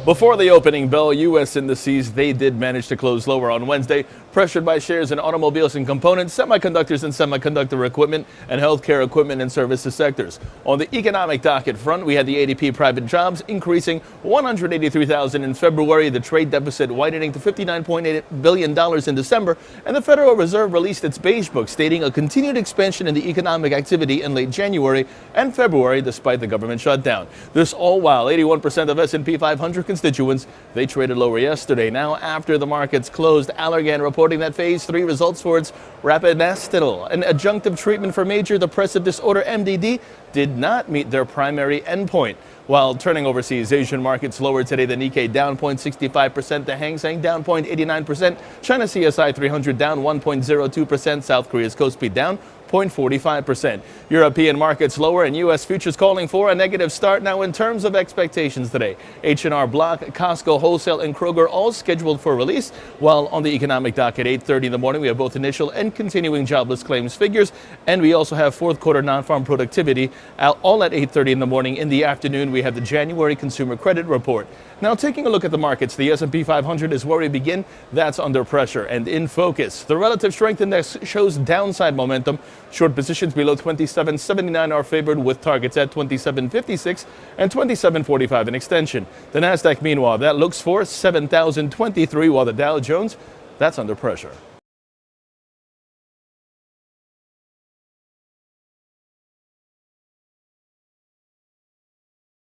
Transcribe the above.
Before the opening bell, U.S. indices, they did manage to close lower on Wednesday, pressured by shares in automobiles and components, semiconductors and semiconductor equipment, and healthcare equipment and services sectors. On the economic docket front, we had the ADP private jobs increasing 183,000 in February, the trade deficit widening to $59.8 billion in December, and the Federal Reserve released its beige book stating a continued expansion in the economic activity in late January and February despite the government shutdown. This all while 81% of SP500 constituents, they traded lower yesterday. Now, after the markets closed, Allergan reporting that phase 3 results for its rapidinestidil, an adjunctive treatment for major depressive disorder MDD, did not meet their primary endpoint. While turning overseas, Asian markets lower today. The Nikkei down 0.65%, the Hang Seng down 0.89%, China CSI 300 down 1.02%, South Korea's Kospi down 0.45%. European markets lower and U.S. futures calling for a negative start. Now, in terms of expectations today, H&R Block, Costco Wholesale and Kroger all scheduled for release, while on the economic docket 8:30 in the morning we have both initial and continuing jobless claims figures, and we also have fourth quarter non-farm productivity all at 8:30 in the morning. In the afternoon we have the January consumer credit report. Now, taking a look at the markets, the S&P 500 is where we begin. That's under pressure and in focus. The relative strength index shows downside momentum. Short positions below 27.79 are favored, with targets at 27.56 and 27.45 in extension. The Nasdaq, meanwhile, that looks for 7,023, while the Dow Jones, that's under pressure.